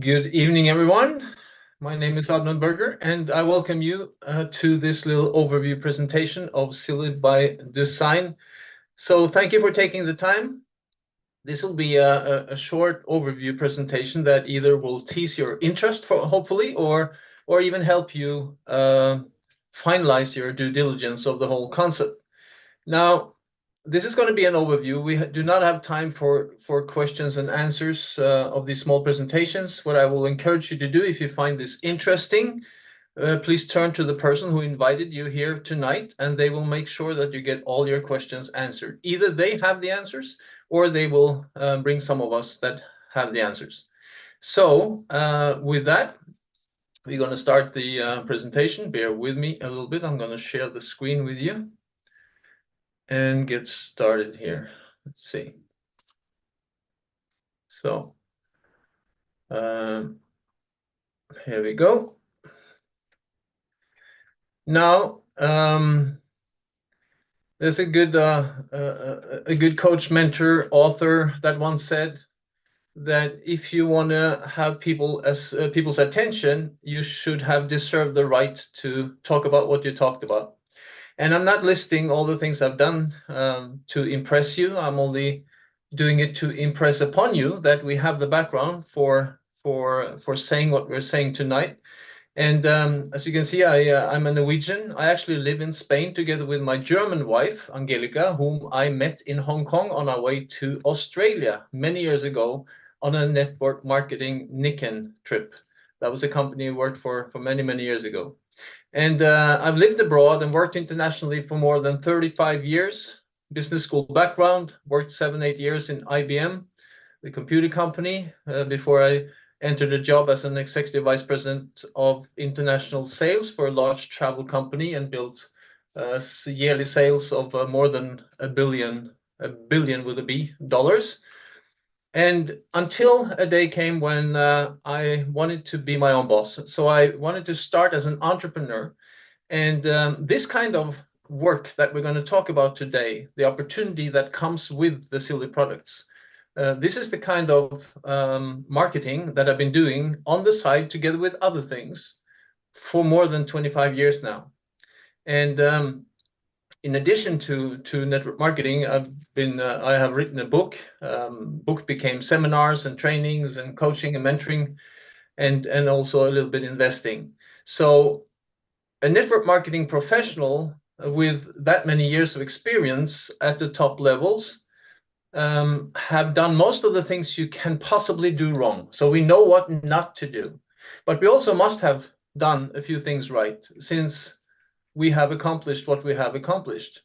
Good evening, everyone. My name is Oddmund Berger, and I welcome you to this little overview presentation of CILI by Design. So thank you for taking the time. This will be a short overview presentation that either will tease your interest, hopefully, or even help you finalize your due diligence of the whole concept. Now, this is going to be an overview. We do not have time for questions and answers of these small presentations. What I will encourage you to do, if you find this interesting, please turn to the person who invited you here tonight, and they will make sure that you get all your questions answered. Either they have the answers, or they will bring some of us that have the answers. So with that, we're going to start the presentation. Bear with me a little bit. I'm going to share the screen with you and get started here. Let's see. So here we go. Now there's a good coach, mentor, author that once said that if you want to have people's attention, you should have deserved the right to talk about what you talked about. And I'm not listing all the things I've done to impress you. I'm only doing it to impress upon you that we have the background for saying what we're saying tonight. And as you can see, I'm a Norwegian. I actually live in Spain together with my German wife, Angelica, whom I met in Hong Kong on our way to Australia many years ago on a network marketing Nikken trip. That was a company I worked for many, many years ago. And I've lived abroad and worked internationally for more than 35 years. Business school background, worked 7, 8 years in IBM, the computer company, before I entered a job as an executive vice president of international sales for a large travel company and built yearly sales of more than a billion with a B dollars. And until a day came when I wanted to be my own boss. So I wanted to start as an entrepreneur. And this kind of work that we're going to talk about today, the opportunity that comes with the CILI products, this is the kind of marketing that I've been doing on the side together with other things for more than 25 years now. And in addition to network marketing, I have written a book. Book became seminars and trainings and coaching and mentoring, and also a little bit investing. So a network marketing professional with that many years of experience at the top levels have done most of the things you can possibly do wrong. So we know what not to do, but we also must have done a few things right, since we have accomplished what we have accomplished.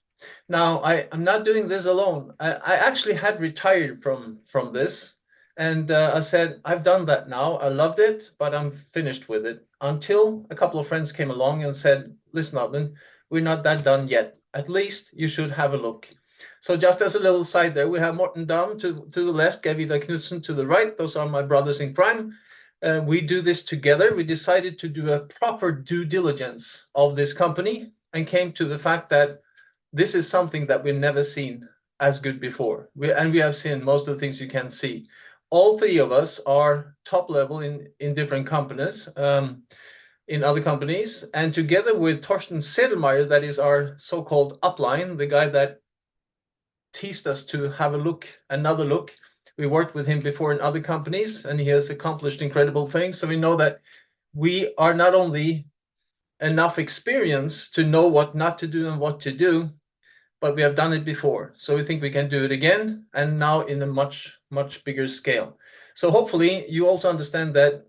Now, I'm not doing this alone. I actually had retired from this, and I said, I've done that now. I loved it, but I'm finished with it. Until a couple of friends came along and said, listen, Oddmund, we're not that done yet. At least you should have a look. So just as a little side there, we have Morten Dam to the left, Gavida Knudsen to the right. Those are my brothers in crime. We do this together. We decided to do a proper due diligence of this company and came to the fact that this is something that we've never seen as good before. We have seen most of the things you can see. All three of us are top level in different companies, in other companies. And together with Torsten Sedelmeier, that is our so-called upline, the guy that teased us to have another look. We worked with him before in other companies, and he has accomplished incredible things. So we know that we are not only enough experience to know what not to do and what to do, but we have done it before. So we think we can do it again, and now in a much, much bigger scale. So hopefully you also understand that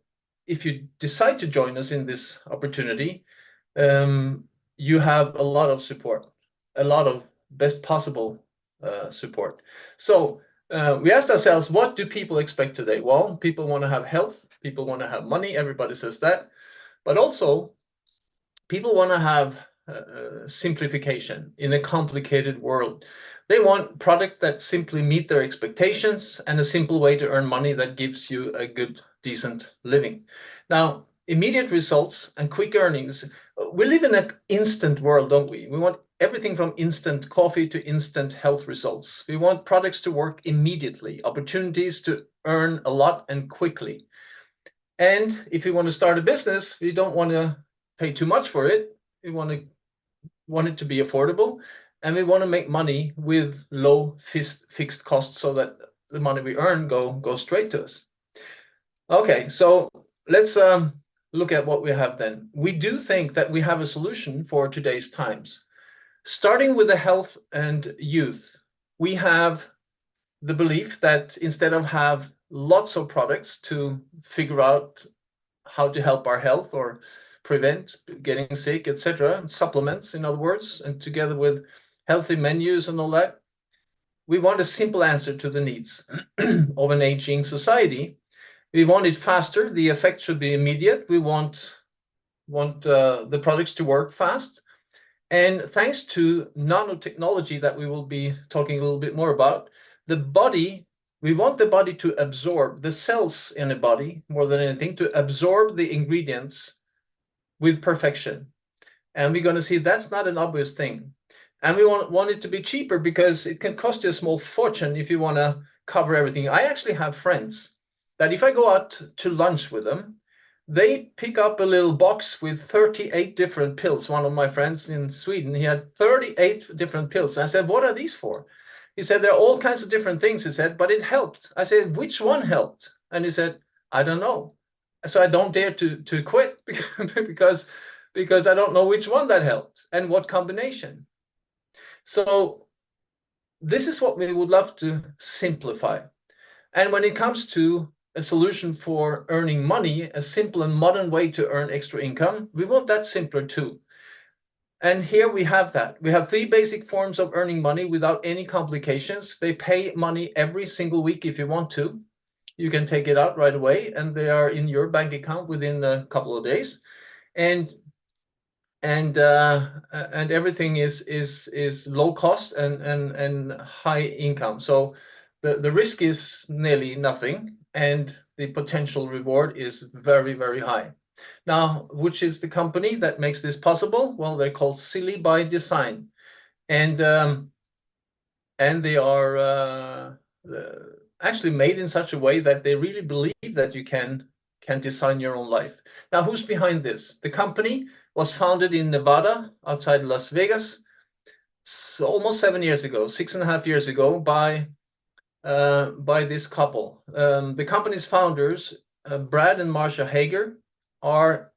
if you decide to join us in this opportunity, you have a lot of support, a lot of best possible support. So we asked ourselves, what do people expect today? Well, people want to have health, people want to have money, everybody says that, but also people want to have simplification in a complicated world. They want products that simply meet their expectations and a simple way to earn money that gives you a good, decent living. Now, immediate results and quick earnings. We live in an instant world, don't we? We want everything from instant coffee to instant health results. We want products to work immediately, opportunities to earn a lot and quickly. And if you want to start a business, you don't want to pay too much for it. We want it to be affordable, and we want to make money with low fixed costs so that the money we earn go straight to us. Okay, so let's look at what we have then. We do think that we have a solution for today's times. Starting with the health and youth, we have the belief that instead of have lots of products to figure out how to help our health or prevent getting sick, etc., supplements, in other words, and together with healthy menus and all that, we want a simple answer to the needs of an aging society. We want it faster. The effect should be immediate. We want the products to work fast. And thanks to nanotechnology that we will be talking a little bit more about, we want the body to absorb the cells in the body more than anything, to absorb the ingredients with perfection. And we're going to see that's not an obvious thing. And we want it to be cheaper because it can cost you a small fortune if you want to cover everything. I actually have friends that if I go out to lunch with them, they pick up a little box with 38 different pills. One of my friends in Sweden, he had 38 different pills. I said, what are these for? He said, there are all kinds of different things, he said, but it helped. I said, which one helped? And he said, I don't know. So I don't dare to quit because I don't know which one that helped and what combination. So this is what we would love to simplify. And when it comes to a solution for earning money, a simple and modern way to earn extra income, we want that simpler too. And here we have that. We have 3 basic forms of earning money without any complications. They pay money every single week if you want to. You can take it out right away, and they are in your bank account within a couple of days. And everything is low cost and high income. So the risk is nearly nothing, and the potential reward is very, very high. Now, which is the company that makes this possible? Well, they're called CILI by Design, and they are actually made in such a way that they really believe that you can design your own life. Now, who's behind this? The company was founded in Nevada, outside Las Vegas, so almost 7 years ago, 6.5 years ago, by this couple. The company's founders, Brad and Marsha Hager, are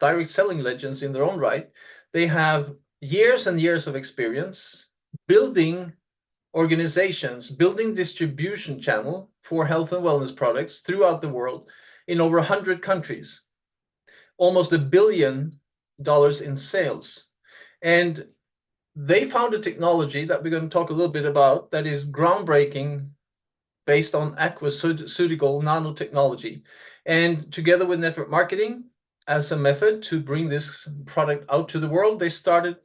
direct selling legends in their own right. They have years and years of experience building organizations, building distribution channel for health and wellness products throughout the world in over 100 countries, almost $1 billion in sales. And they found a technology that we're going to talk a little bit about that is groundbreaking, based on aquaceutical nanotechnology. And together with network marketing as a method to bring this product out to the world, they started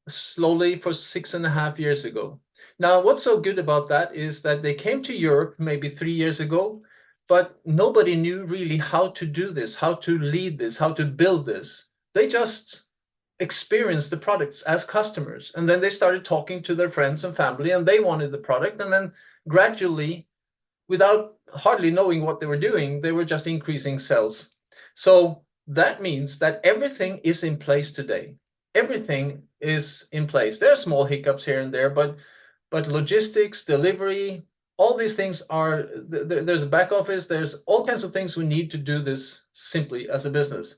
slowly for 6.5 years ago. Now, what's so good about that is that they came to Europe maybe 3 years ago, but nobody knew really how to do this, how to lead this, how to build this. They just experienced the products as customers, and then they started talking to their friends and family, and they wanted the product, and then gradually, without hardly knowing what they were doing, they were just increasing sales. So that means that everything is in place today. Everything is in place. There are small hiccups here and there, but logistics, delivery, all these things are, there's a back office, there's all kinds of things we need to do this simply as a business.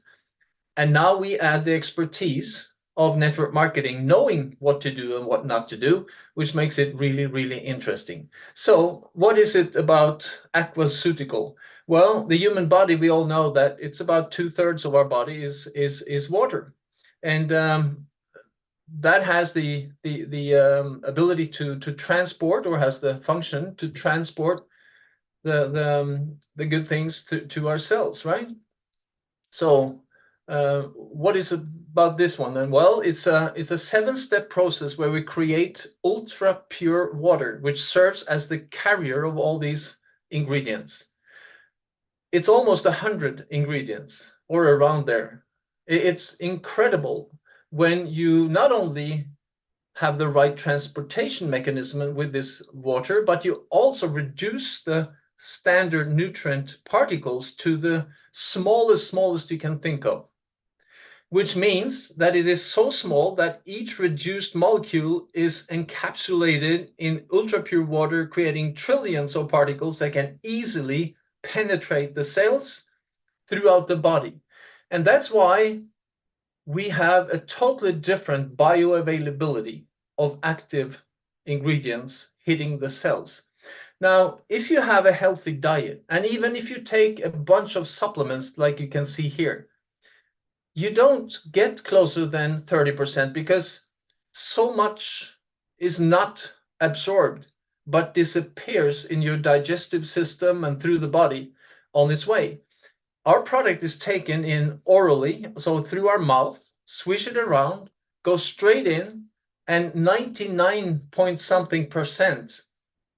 And now we add the expertise of network marketing, knowing what to do and what not to do, which makes it really, really interesting. So what is it about aquaceutical? Well, the human body, we all know that it's about 2/3 of our body is water. And that has the ability to transport, or has the function to transport the good things to our cells, right? So what is about this one then? Well, it's a 7-step process where we create ultra pure water, which serves as the carrier of all these ingredients. It's almost 100 ingredients or around there. It's incredible when you not only have the right transportation mechanism with this water, but you also reduce the standard nutrient particles to the smallest you can think of, which means that it is so small that each reduced molecule is encapsulated in ultra pure water, creating trillions of particles that can easily penetrate the cells throughout the body. And that's why we have a totally different bioavailability of active ingredients hitting the cells. Now, if you have a healthy diet, and even if you take a bunch of supplements like you can see here, you don't get closer than 30% because so much is not absorbed but disappears in your digestive system and through the body on its way. Our product is taken in orally, so through our mouth, swish it around, go straight in, and 99 point something percent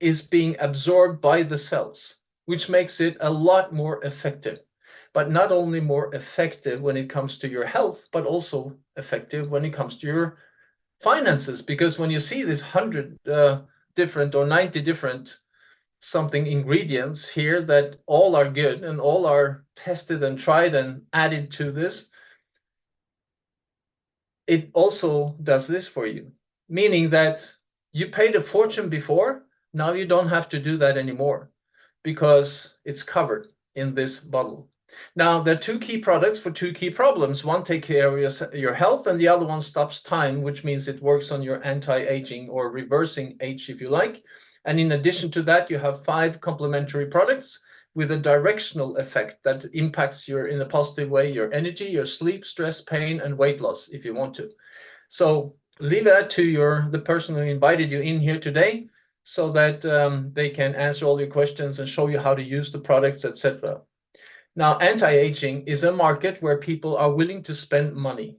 is being absorbed by the cells, which makes it a lot more effective. But not only more effective when it comes to your health, but also effective when it comes to your finances. Because when you see this 100 different or 90 different something ingredients here that all are good and all are tested and tried and added to this, it also does this for you, meaning that you paid a fortune before, now you don't have to do that anymore because it's covered in this bottle. Now, there are two key products for two key problems. One takes care of your health, and the other one stops time, which means it works on your anti-aging or reversing age, if you like. And in addition to that, you have 5 complementary products with a directional effect that impacts your, in a positive way, your energy, your sleep, stress, pain, and weight loss, if you want to. So leave that to the person who invited you in here today, so that they can answer all your questions and show you how to use the products, etc. Now, anti-aging is a market where people are willing to spend money.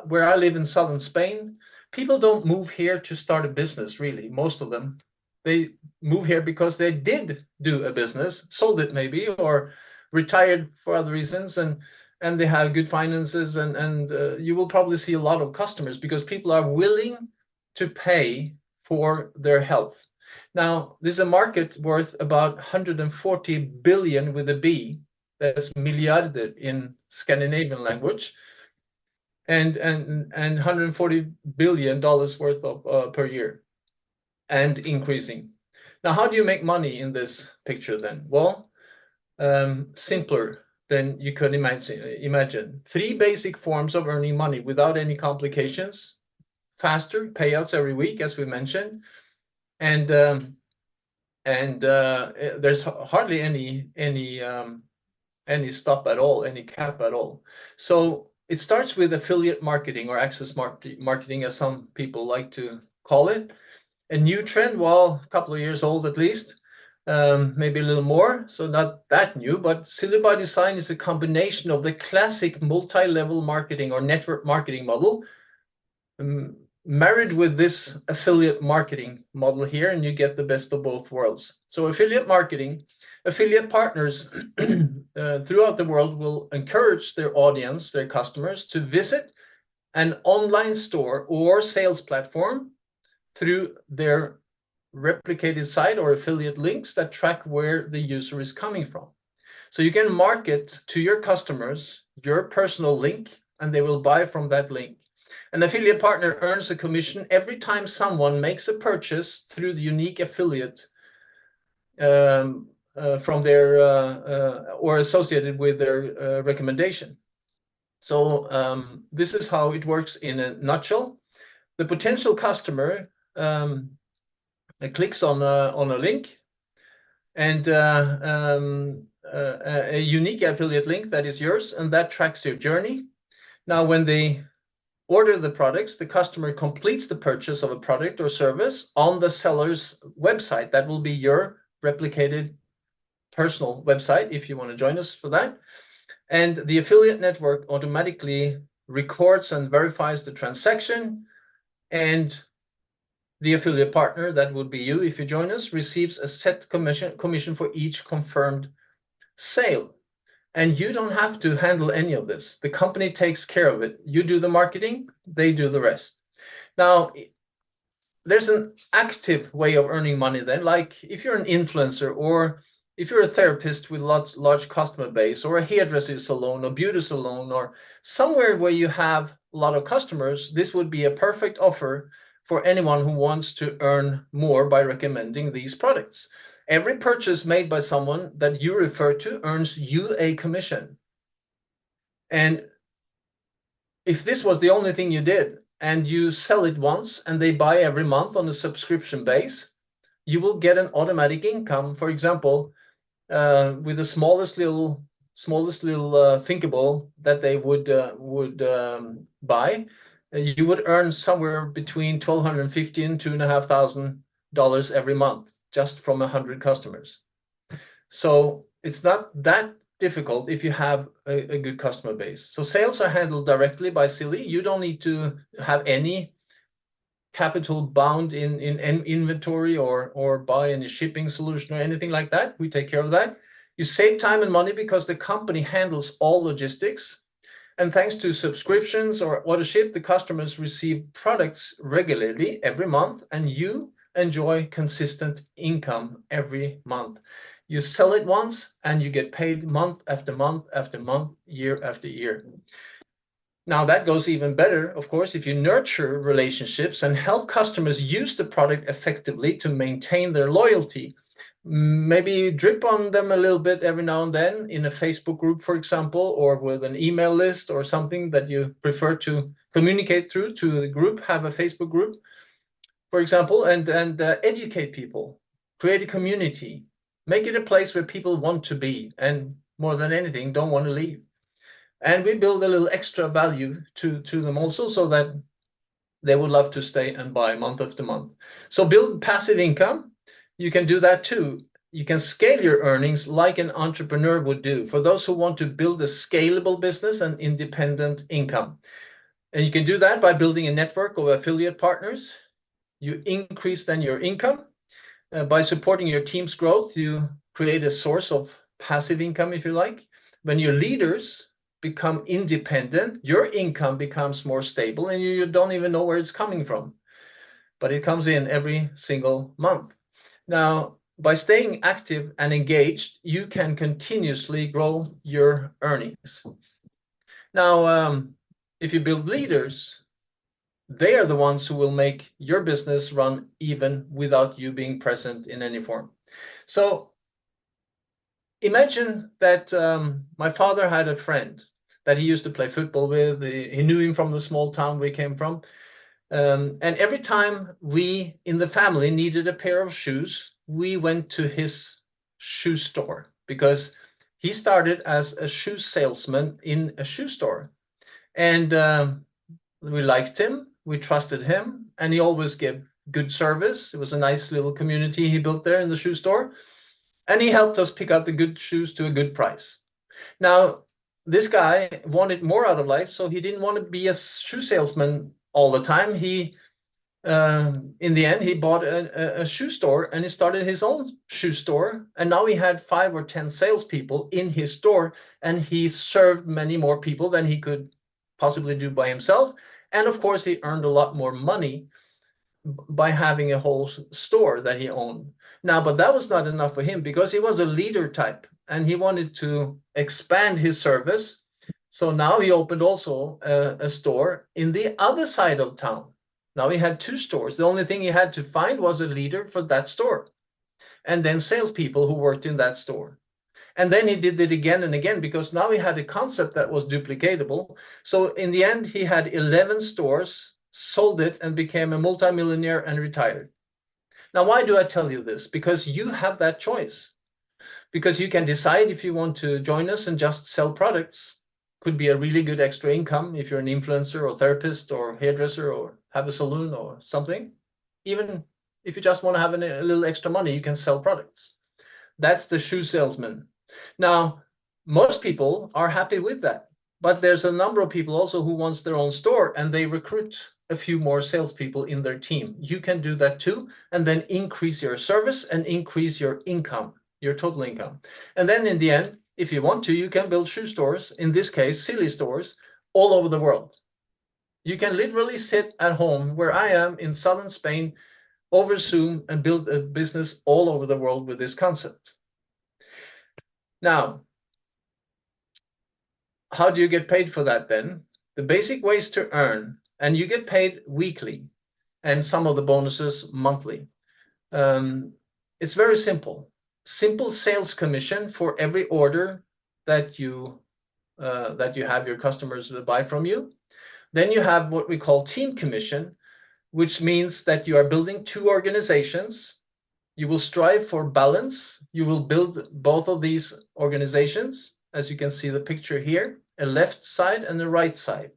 Where I live in southern Spain, people don't move here to start a business, really, most of them. They move here because they did do a business, sold it maybe, or retired for other reasons, and they have good finances, and you will probably see a lot of customers because people are willing to pay for their health. Now, this is a market worth about 140 billion with a B, that's miljarder in Scandinavian language, and $140 billion worth of per year, and increasing. Now, how do you make money in this picture then? Well, simpler than you could imagine. 3 basic forms of earning money without any complications, faster payouts every week, as we mentioned, and there's hardly any stop at all, any cap at all. So it starts with affiliate marketing, or access marketing, as some people like to call it. A new trend, well, a couple of years old at least, maybe a little more, so not that new, but CILI by Design is a combination of the classic multi-level marketing or network marketing model, married with this affiliate marketing model here, and you get the best of both worlds. So affiliate marketing, affiliate partners throughout the world will encourage their audience, their customers, to visit an online store or sales platform through their replicated site or affiliate links that track where the user is coming from. So you can market to your customers your personal link, and they will buy from that link. An affiliate partner earns a commission every time someone makes a purchase through the unique affiliate from their or associated with their recommendation. So this is how it works in a nutshell. The potential customer clicks on a link, and a unique affiliate link that is yours, and that tracks your journey. Now, when they order the products, the customer completes the purchase of a product or service on the seller's website. That will be your replicated personal website if you want to join us for that. And the affiliate network automatically records and verifies the transaction, and the affiliate partner, that would be you if you join us, receives a set commission for each confirmed sale. And you don't have to handle any of this. The company takes care of it. You do the marketing, they do the rest. Now, there's an active way of earning money then, like if you're an influencer, or if you're a therapist with large customer base, or a hairdresser salon or beauty salon, or somewhere where you have a lot of customers, this would be a perfect offer for anyone who wants to earn more by recommending these products. Every purchase made by someone that you refer to earns you a commission. And if this was the only thing you did, and you sell it once and they buy every month on a subscription base, you will get an automatic income. For example, with the smallest little thinkable that they would buy, you would earn somewhere between $1,250 and $2,500 every month just from 100 customers. So it's not that difficult if you have a good customer base. So sales are handled directly by CILI. You don't need to have any capital bound in inventory or buy any shipping solution or anything like that. We take care of that. You save time and money because the company handles all logistics. And thanks to subscriptions or Autoship, the customers receive products regularly every month, and you enjoy consistent income every month. You sell it once and you get paid month after month after month, year after year. Now that goes even better, of course, if you nurture relationships and help customers use the product effectively to maintain their loyalty. Maybe drip on them a little bit every now and then in a Facebook group, for example, or with an email list or something that you prefer to communicate through to the group. Have a Facebook group, for example, and educate people, create a community, make it a place where people want to be, and more than anything, don't want to leave. And we build a little extra value to them also, so that they would love to stay and buy month after month. So build passive income. You can do that too. You can scale your earnings like an entrepreneur would do for those who want to build a scalable business and independent income. And you can do that by building a network of affiliate partners. You increase then your income. By supporting your team's growth, you create a source of passive income, if you like. When your leaders become independent, your income becomes more stable, and you don't even know where it's coming from, but it comes in every single month. Now, by staying active and engaged, you can continuously grow your earnings. Now, if you build leaders, they are the ones who will make your business run even without you being present in any form. So imagine that my father had a friend that he used to play football with. He knew him from the small town we came from. And every time we in the family needed a pair of shoes, we went to his shoe store, because he started as a shoe salesman in a shoe store. And we liked him, we trusted him, and he always gave good service. It was a nice little community he built there in the shoe store. And he helped us pick out the good shoes to a good price. Now, this guy wanted more out of life, so he didn't want to be a shoe salesman all the time. He, in the end, he bought a shoe store, and he started his own shoe store. And now he had 5 or 10 salespeople in his store, and he served many more people than he could possibly do by himself. And of course, he earned a lot more money by having a whole store that he owned. Now, but that was not enough for him, because he was a leader type and he wanted to expand his service. So now he opened also a store in the other side of town. Now he had 2 stores. The only thing he had to find was a leader for that store, and then salespeople who worked in that store. And then he did it again and again, because now he had a concept that was duplicatable. So in the end, he had 11 stores, sold it, and became a multimillionaire and retired. Now, why do I tell you this? Because you have that choice. Because you can decide if you want to join us and just sell products. Could be a really good extra income if you're an influencer or therapist or hairdresser or have a salon or something. Even if you just want to have a little extra money, you can sell products. That's the shoe salesman. Now, most people are happy with that, but there's a number of people also who wants their own store, and they recruit a few more salespeople in their team. You can do that too, and then increase your service and increase your income, your total income. And then in the end, if you want to, you can build shoe stores, in this case, CILI stores, all over the world. You can literally sit at home, where I am in southern Spain, over Zoom, and build a business all over the world with this concept. Now, how do you get paid for that then? The basic ways to earn, and you get paid weekly, and some of the bonuses monthly. It's very simple. Simple sales commission for every order that you have your customers buy from you. Then you have what we call team commission, which means that you are building two organizations. You will strive for balance. You will build both of these organizations, as you can see the picture here, a left side and a right side.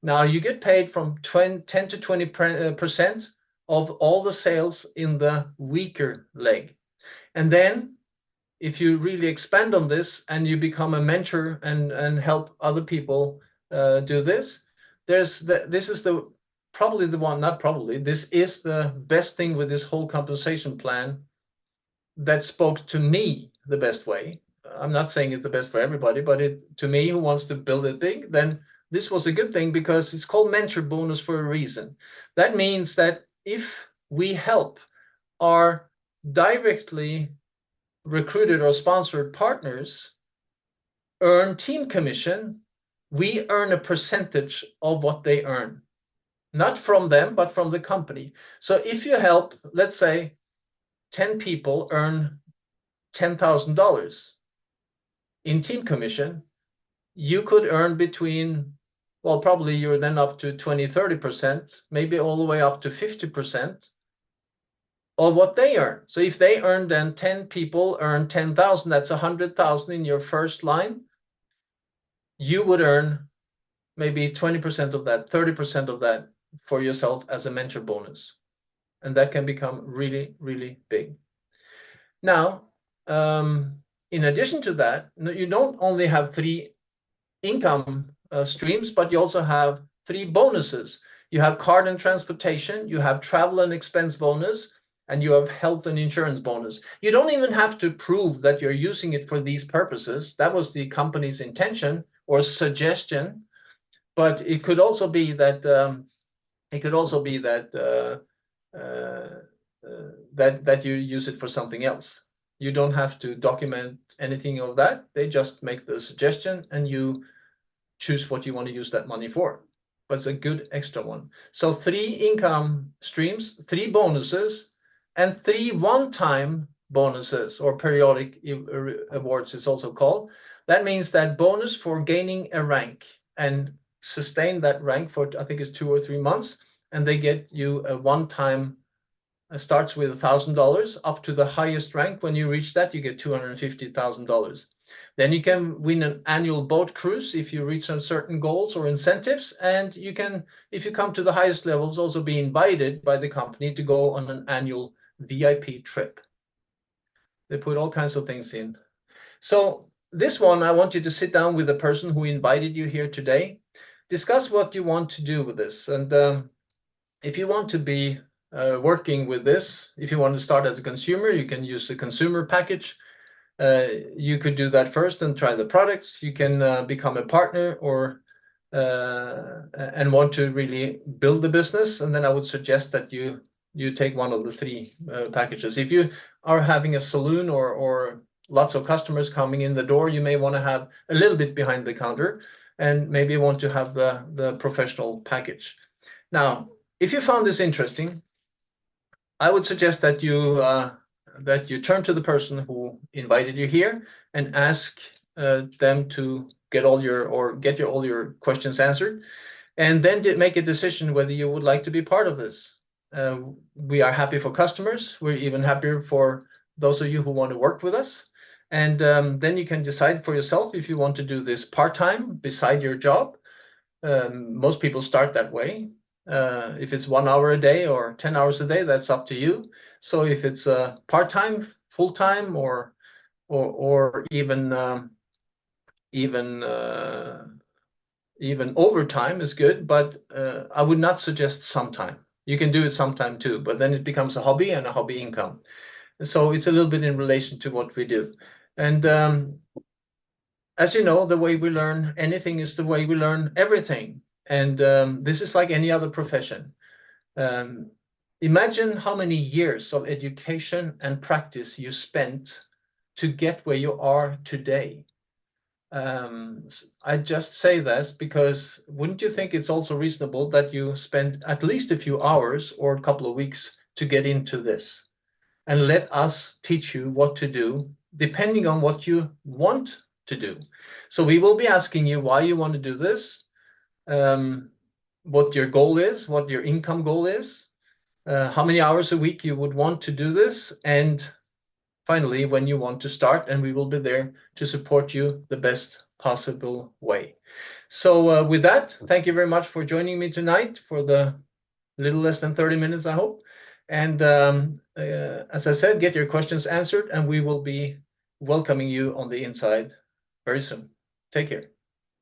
Now you get paid from 10 to 20% of all the sales in the weaker leg. And then if you really expand on this and you become a mentor and help other people do this, this is the probably the one, not probably, this is the best thing with this whole compensation plan that spoke to me the best way. I'm not saying it's the best for everybody, but to me who wants to build it big, then this was a good thing because it's called mentor bonus for a reason. That means that if we help our directly recruited or sponsored partners earn team commission, we earn a percentage of what they earn, not from them, but from the company. So if you help, let's say 10 people earn $10,000 in team commission, you could earn between, well, probably you're then up to 20-30%, maybe all the way up to 50% of what they earn. So if they earn, then 10 people earn 10,000, that's 100,000 in your first line. You would earn maybe 20% of that, 30% of that for yourself as a mentor bonus. And that can become really, really big. Now, in addition to that, you don't only have 3 income streams, but you also have 3 bonuses. You have card and transportation, you have travel and expense bonus, and you have health and insurance bonus. You don't even have to prove that you're using it for these purposes. That was the company's intention or suggestion, but it could also be that that you use it for something else. You don't have to document anything of that. They just make the suggestion and you choose what you want to use that money for. But it's a good extra one. So 3 income streams, 3 bonuses, and 3 one-time bonuses or periodic awards is also called. That means that bonus for gaining a rank and sustain that rank for, I think it's 2 or 3 months, and they get you a one-time, starts with $1,000 up to the highest rank. When you reach that, you get $250,000. Then you can win an annual boat cruise if you reach some certain goals or incentives. And you can, if you come to the highest levels, also be invited by the company to go on an annual VIP trip. They put all kinds of things in. So this one, I want you to sit down with the person who invited you here today. Discuss what you want to do with this. And if you want to be working with this, if you want to start as a consumer, you can use the consumer package. You could do that first and try the products. You can become a partner or and want to really build the business. And then I would suggest that you take one of the 3 packages. If you are having a saloon or lots of customers coming in the door, you may want to have a little bit behind the counter and maybe want to have the professional package. Now, if you found this interesting, I would suggest that you turn to the person who invited you here and ask them to get all your questions answered, and then make a decision whether you would like to be part of this. We are happy for customers. We're even happier for those of you who want to work with us. And then you can decide for yourself if you want to do this part-time beside your job. Most people start that way. If it's 1 hour a day or 10 hours a day, that's up to you. So if it's part-time, full-time, or even overtime is good, but I would not suggest sometime. You can do it sometime too, but then it becomes a hobby and a hobby income. So it's a little bit in relation to what we do. And as you know, the way we learn anything is the way we learn everything. And this is like any other profession. Imagine how many years of education and practice you spent to get where you are today. I just say this because wouldn't you think it's also reasonable that you spend at least a few hours or a couple of weeks to get into this, and let us teach you what to do depending on what you want to do. So we will be asking you why you want to do this, what your goal is, what your income goal is, how many hours a week you would want to do this, and finally, when you want to start, and we will be there to support you the best possible way. So with that, thank you very much for joining me tonight for the little less than 30 minutes, I hope. And as I said, get your questions answered, and we will be welcoming you on the inside very soon. Take care.